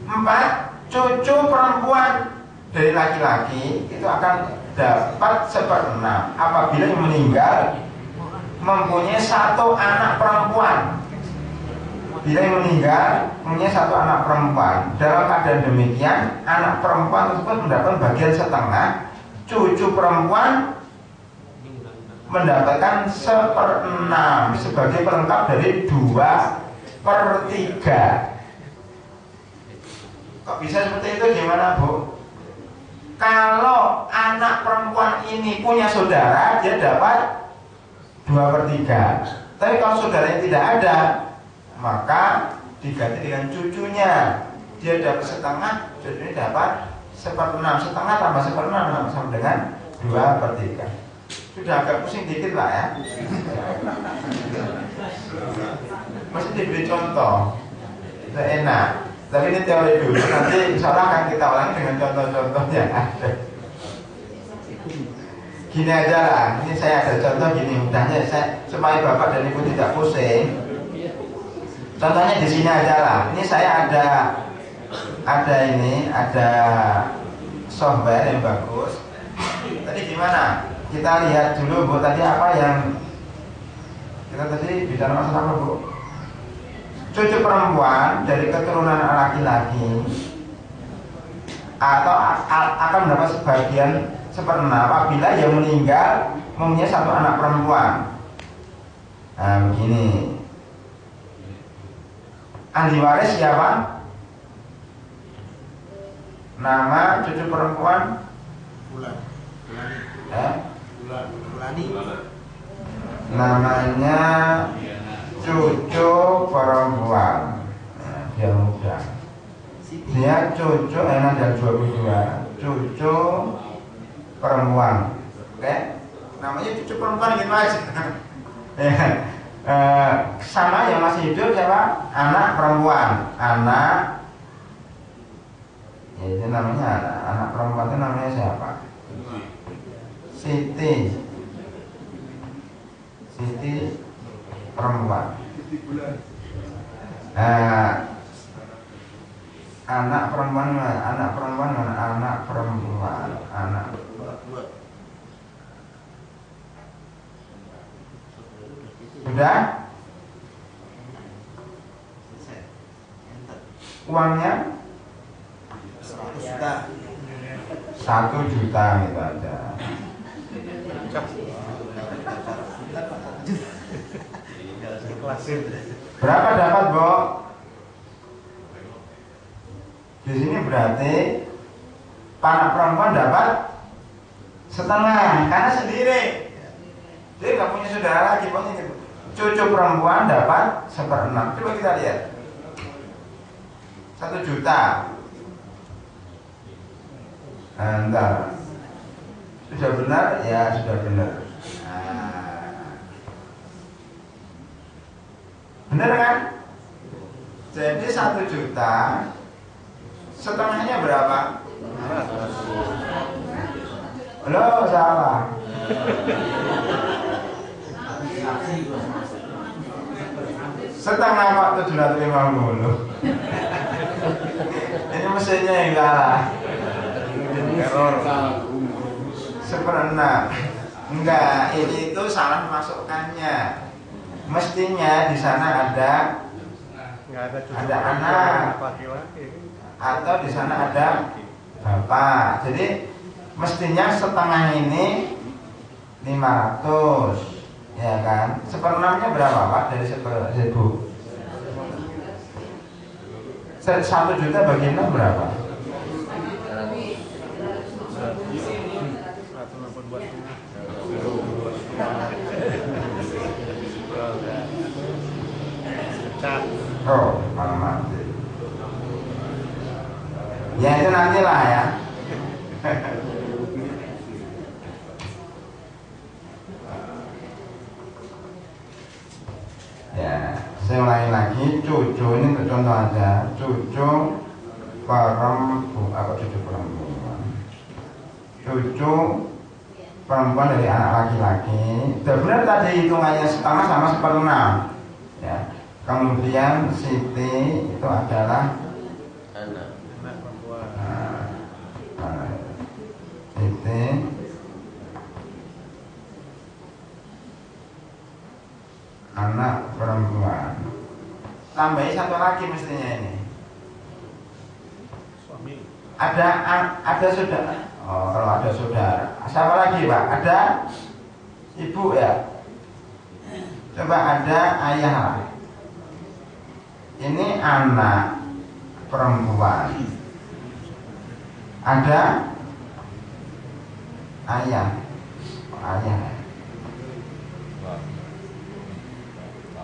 4, cucu perempuan dari laki-laki itu akan dapat 1/6 apabila yang meninggal mempunyai 1 anak perempuan. Bila yang meninggal mempunyai 1 anak perempuan, dalam keadaan demikian anak perempuan tersebut mendapat bagian setengah, cucu perempuan mendapatkan 1/6 sebagai pelengkap dari 2/3. Kok bisa seperti itu, gimana Bu? Kalau anak perempuan ini punya saudara, dia dapat 2/3. Tapi kalau saudaranya tidak ada, maka diganti dengan cucunya. Dia dapat setengah, cucunya dapat 1/6. Setengah tambah 1/6 sama dengan 2/3. Sudah agak pusing dikit lah ya. Mesti diberi contoh, itu enak. Tapi ini teori dulu, nanti insya Allah akan kita ulangi dengan contoh-contoh yang ada. Gini aja lah, ini saya ada contoh gini, mudahnya supaya Bapak dan Ibu tidak pusing. Contohnya di sini aja lah. Ini saya ada software yang bagus. Tadi gimana? Kita lihat dulu Bu, tadi apa yang kita tadi bicara masalah apa Bu? Cucu perempuan dari keturunan laki-laki atau akan mendapat sebagian 1/6 apabila yang meninggal mempunyai 1 anak perempuan. Nah begini, ahli waris siapa? Nama cucu perempuan? Bulani. Namanya cucu perempuan. Nah, dia muda. Dia cucu enak dari 22. Cucu perempuan. Oke? Namanya cucu perempuan gitu aja. Sama yang masih hidup siapa? Anak perempuan. Anak. Ya, itu namanya anak perempuan itu namanya siapa? Siti perempuan. Anak perempuan. Sudah? Uangnya 1 juta gitu aja. Berapa dapat, Bu? Di sini berarti anak perempuan dapat setengah karena sendiri. Dia nggak punya saudara lagi, Bu. Cucu perempuan dapat 1/6. Coba kita lihat. 1 juta. Entar. Sudah benar? Ya, sudah benar. Benar kan? Jadi 1 juta setengahnya berapa? Loh, salah. Setengah Pak 750. Ini mesinnya yang salah. Error. 1/6. Enggak, ini itu salah masukkannya. Mestinya di sana ada anak atau di sana ada bapak. Jadi mestinya setengah ini 500, ya kan? 1/6-nya berapa Pak dari 1.000? 1 juta bagi 6 berapa? Oh, malah mati. Ya itu nantilah ya. Ya, saya ulangi lagi. Cucu ini untuk contoh aja. Cucu perempuan. Cucu perempuan dari anak laki-laki. Benar tadi hitungannya setengah sama 1/6. Ya. Kemudian Siti itu adalah tambahi satu lagi mestinya ini. Suami. Ada saudara. Oh, kalau ada saudara. Siapa lagi, Pak? Ada ibu ya. Coba ada ayah lah. Ini anak perempuan. Ada ayah. Oh, ayah.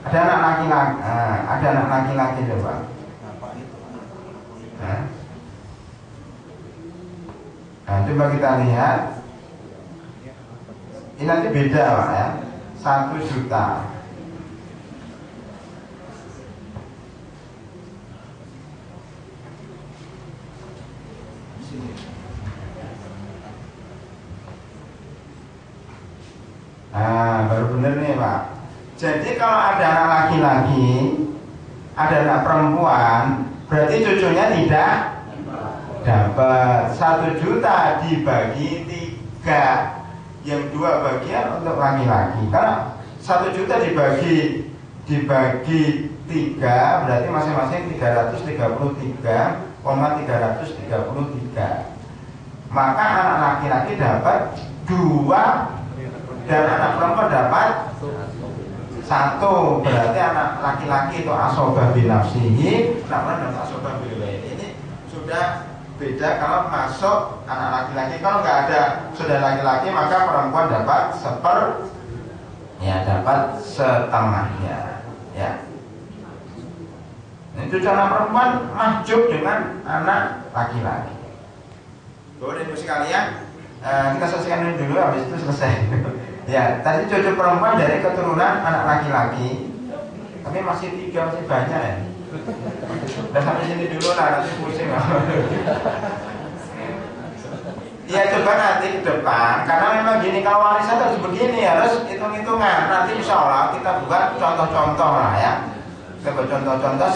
Ada anak laki-laki. Ada anak laki-laki coba. Nah, coba kita lihat. Ini nanti beda, Pak ya. 1 juta. Nah, baru bener nih, Pak. Jadi kalau ada anak laki-laki, ada anak perempuan, berarti cucunya tidak dapat. 1 juta dibagi 3, yang 2 bagian untuk laki-laki. Karena 1 juta dibagi 3 berarti masing-masing 333,333. Maka anak laki-laki dapat 2 dan anak perempuan dapat 1. Berarti anak laki-laki itu asobah binafsihi, anak perempuan dapat asobah bilwain. Ini sudah beda kalau masuk anak laki-laki. Kalau nggak ada saudara laki-laki, maka perempuan dapat dapat setengahnya. Ya. Itu anak perempuan mahjub dengan anak laki-laki. Boleh ibu sekalian, kita selesaikan dulu, habis itu selesai. Ya, tadi cucu perempuan dari keturunan anak laki-laki. Tapi masih 3, masih banyak ya. Udah sampai sini dulu lah, nanti pusing. Ya coba nanti ke depan, karena memang gini, kalau warisan harus begini, harus hitung-hitungan. Nanti insya Allah kita buat contoh-contoh lah ya. Kita buat contoh-contoh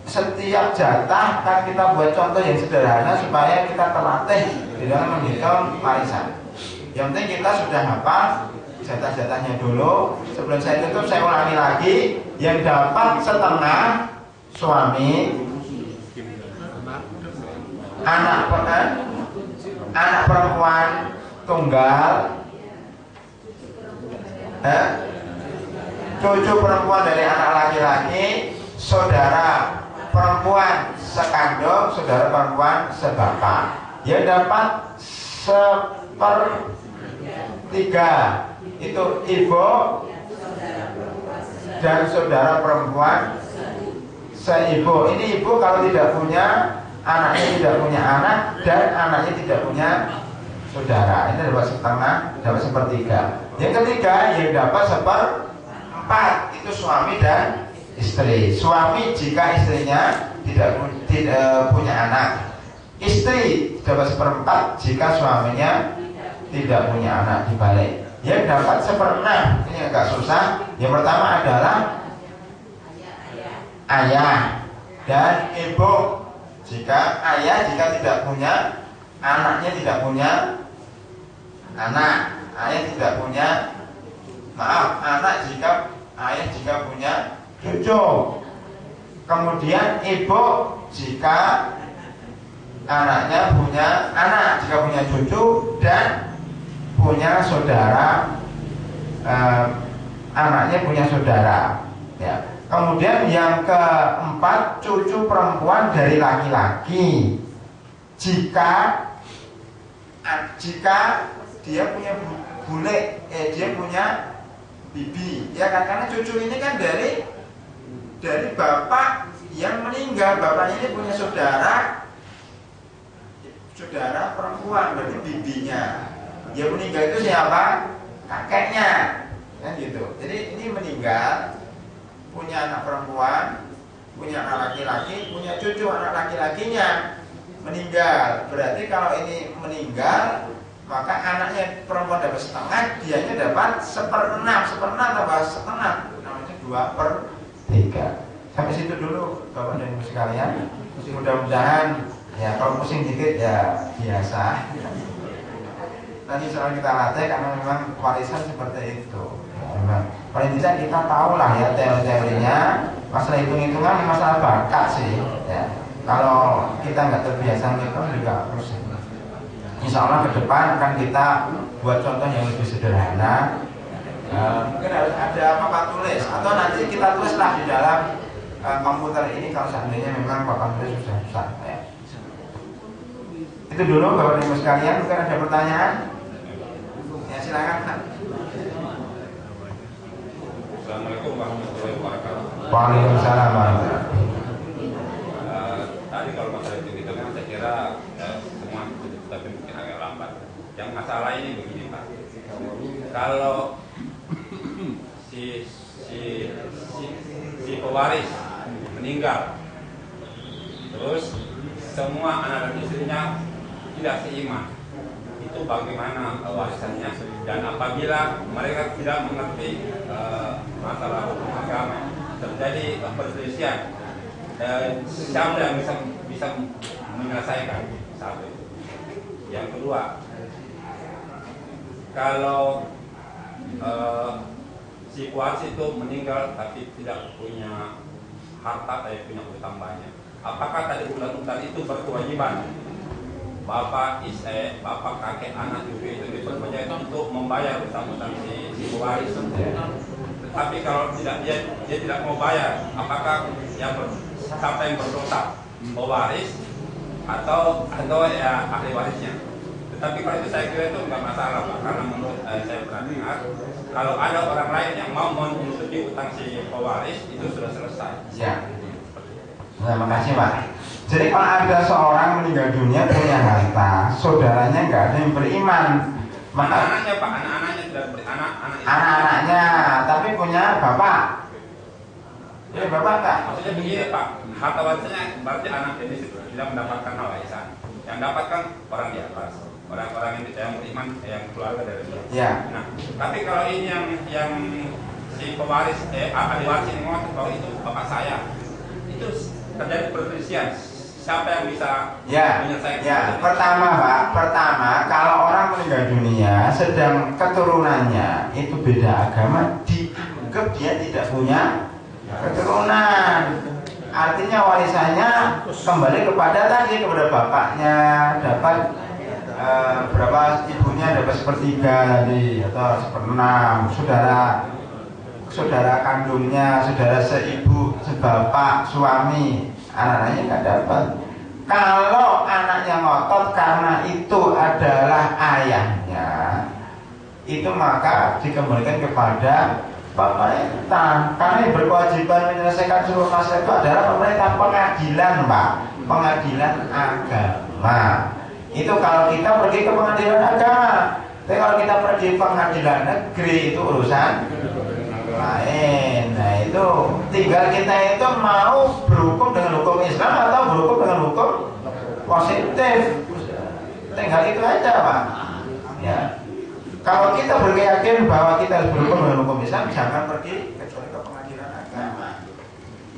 setiap jatah kan kita buat contoh yang sederhana supaya kita terlatih di dalam menghitung warisan. Yang penting kita sudah hafal jatah-jatahnya dulu. Sebelum saya tutup saya ulangi lagi. Yang dapat setengah suami, anak perempuan tunggal, cucu perempuan dari anak laki-laki, saudara perempuan sekandung, saudara perempuan sebapak. Yang dapat 1/3 itu ibu dan saudara perempuan seibu. Ini ibu kalau tidak punya, anaknya tidak punya anak, dan anaknya tidak punya saudara. Ini dapat setengah, dapat 1/3. Yang ketiga yang dapat 1/4 itu suami dan istri. Suami jika istrinya tidak punya anak. Istri dapat 1/4 jika suaminya tidak punya anak, dibalik. Yang dapat 1/6, ini agak susah. Yang pertama adalah ayah dan ibu. Jika ayah tidak punya, anaknya tidak punya anak. Ayah tidak punya, anak jika ayah jika punya cucu. Kemudian ibu jika anaknya punya anak, jika punya cucu dan punya saudara, anaknya punya saudara. Ya. Kemudian yang keempat, cucu perempuan dari laki-laki. Jika dia punya bule, dia punya bibi, ya kan? Karena cucu ini kan dari bapak yang meninggal. Bapaknya ini punya saudara perempuan, berarti bibinya. Dia meninggal itu siapa? Kakeknya, kan gitu. Jadi ini meninggal, punya anak perempuan, punya anak laki-laki, punya cucu anak laki-lakinya meninggal. Berarti kalau ini meninggal, maka anaknya perempuan dapat setengah, dianya dapat 1/6. 1/6 tambah setengah, namanya 2/3. Sampai situ dulu Bapak dan Ibu sekalian. Mudah-mudahan ya, kalau pusing dikit ya biasa. Nanti selalu kita latih karena memang warisan seperti itu. Memang paling tidak kita tahu lah ya teori-teorinya. masalah hitung-hitungan masalah bakat sih ya. Kalau kita nggak terbiasa ngitung juga pusing. Insya Allah ke depan akan kita buat contoh yang lebih sederhana. Mungkin harus ada papan tulis atau nanti kita tulislah di dalam komputer ini kalau seandainya memang papan tulis sudah susah ya. Itu dulu Bapak Ibu sekalian. Mungkin ada pertanyaan ya, silakan. Assalamualaikum warahmatullahi wabarakatuh. Waalaikumsalam warahmatullahi wabarakatuh. Tadi kalau masalah hitung-hitungan saya kira semua tapi mungkin agak lambat. Yang masalah ini begini Pak, kalau si pewaris meninggal, terus semua anak dan istrinya tidak seiman, itu bagaimana warisannya? Dan apabila mereka tidak mengerti masalah hukum agama, terjadi perselisihan, siapa yang bisa menyelesaikan satu itu? Yang kedua, kalau si pewaris itu meninggal tapi tidak punya harta, tapi punya utang banyak, apakah tadi utang itu berkewajiban bapak, kakek, anak, cucu itu diperbolehkan untuk membayar utang-utang si pewaris? Tapi kalau tidak dia tidak mau bayar, apakah siapa yang berdosa, pewaris atau ya ahli warisnya? Tetapi kalau itu saya kira itu nggak masalah Pak, karena menurut saya pernah dengar kalau ada orang lain yang mau menyusupi utang si pewaris itu sudah selesai. Ya. Terima kasih Pak. Jadi kalau ada seorang meninggal dunia punya harta, saudaranya nggak ada yang beriman, maka anak-anaknya Pak, anak-anaknya tidak beranak, anak-anaknya tapi punya bapak. Ya bapak tak? Maksudnya begini Pak, harta warisannya berarti anak ini tidak mendapatkan warisan, yang dapatkan orang di atas, orang-orang yang beriman, yang keluarga dari dia. Ya. Nah, tapi kalau ini yang si pewaris, ahli waris ini ngomong bahwa itu bapak saya, itu terjadi perselisihan. Siapa yang bisa menyelesaikan? Ya, pertama kalau orang meninggal dunia sedang keturunannya itu beda agama, dianggap dia tidak punya keturunan. Artinya warisannya kembali kepada bapaknya, dapat berapa, ibunya dapat sepertiga tadi atau seperenam, saudara kandungnya, saudara seibu, sebapak, suami, anak-anaknya nggak dapat. Kalau anaknya ngotot karena itu adalah ayahnya, itu maka dikembalikan kepada pemerintah. Karena yang berkewajiban menyelesaikan seluruh masalah itu adalah pemerintah, pengadilan Pak, pengadilan agama. Itu kalau kita pergi ke pengadilan agama. Tapi kalau kita pergi ke pengadilan negeri itu urusan lain. Nah itu tinggal kita itu mau berhukum dengan hukum Islam atau berhukum dengan hukum positif. Tinggal itu aja Pak ya. Kalau kita berkeyakinan bahwa kita harus berhukum dengan hukum Islam, jangan pergi kecuali ke pengadilan agama.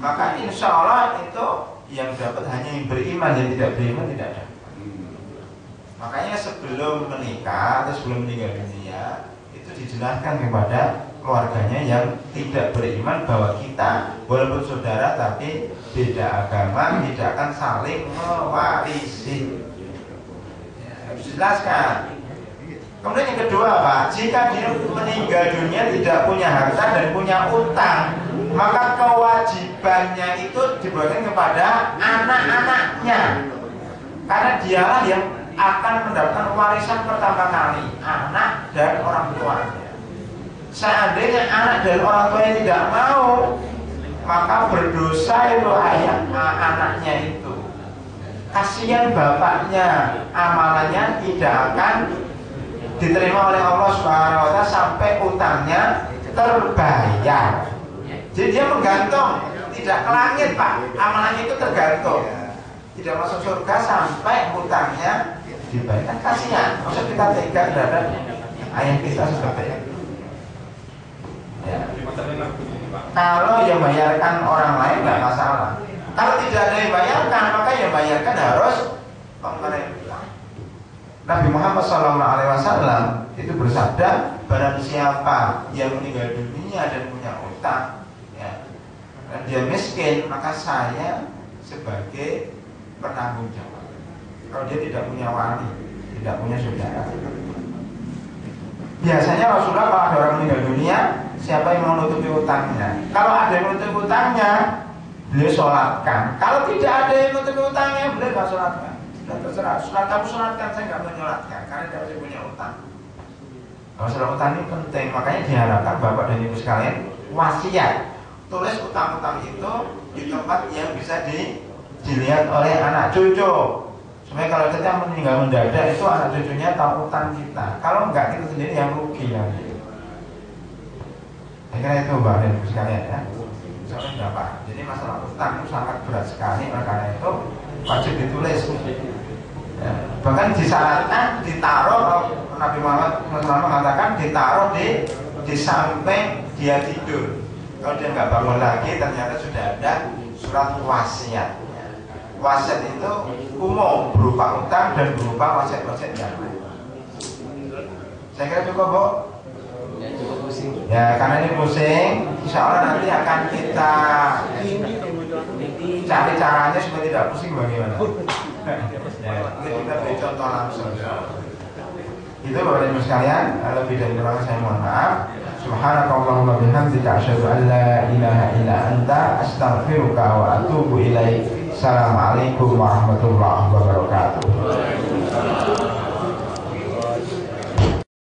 Maka insya Allah itu yang dapat hanya yang beriman, yang tidak beriman tidak ada. Makanya sebelum menikah atau sebelum meninggal dunia itu dijelaskan kepada keluarganya yang tidak beriman bahwa kita walaupun saudara tapi beda agama tidak akan saling mewarisi. Harus dijelaskan. Kemudian yang kedua Pak, jika dia meninggal dunia tidak punya harta dan punya utang, maka kewajibannya itu diberikan kepada anak-anaknya, karena dialah yang akan mendapatkan warisan pertama kali, anak dan orang tuanya. Seandainya anak dan orang tuanya tidak mau, maka berdosa itu anaknya itu. Kasihan bapaknya, amalannya tidak akan diterima oleh Allah Subhanahu wa Ta'ala sampai utangnya terbayar. Jadi dia menggantung, tidak ke langit Pak, amalannya itu tergantung, tidak masuk surga sampai utangnya dibayar. Kasihan, maksud kita tega terhadap ayah kita seperti itu. Ya. Kalau yang bayarkan orang lain nggak masalah. Kalau tidak ada yang bayarkan, maka yang bayarkan harus pemerintah. Nabi Muhammad SAW itu bersabda, barang siapa yang meninggal dunia dan punya utang, ya, dan dia miskin, maka saya sebagai penanggung jawab. Kalau dia tidak punya wali, tidak punya saudara, biasanya Rasulullah kalau ada orang meninggal dunia, siapa yang mau nutupi utangnya? Kalau ada yang menutupi utangnya, beliau sholatkan. Kalau tidak ada yang menutupi utangnya, beliau nggak sholatkan. Sudah terserah, sholat kamu sholatkan, saya nggak menyolatkan karena dia masih punya utang. Masalah utang ini penting, makanya diharapkan bapak dan ibu sekalian wasiat, tulis utang-utang itu di tempat yang bisa dilihat oleh anak cucu, supaya kalau kita meninggal mendadak itu anak cucunya tahu utang kita. Kalau enggak, kita sendiri yang rugi ya. Saya kira itu bapak dan ibu sekalian ya. Soalnya enggak pak. Jadi masalah utang itu sangat berat sekali, karena itu wajib ditulis. Ya, bahkan disyaratkan ditaruh, Nabi Muhammad mengatakan ditaruh di samping dia tidur. Kalau dia nggak bangun lagi, ternyata sudah ada surat wasiat. Wasiat itu umum, berupa utang dan berupa wasiat-wasiat yang lain. Saya kira cukup, Bu. Ya, cukup pusing. Ya, karena ini pusing, insya Allah nanti akan kita cari caranya supaya tidak pusing bagaimana. Ya, kita beri contoh langsung. Itu Bapak dan Ibu sekalian, lebih dari itu saya mohon maaf. Subhanakallahumma bihamdika asyhadu an la ilaha illa anta astaghfiruka wa atubu ilaik. Assalamualaikum warahmatullahi wabarakatuh.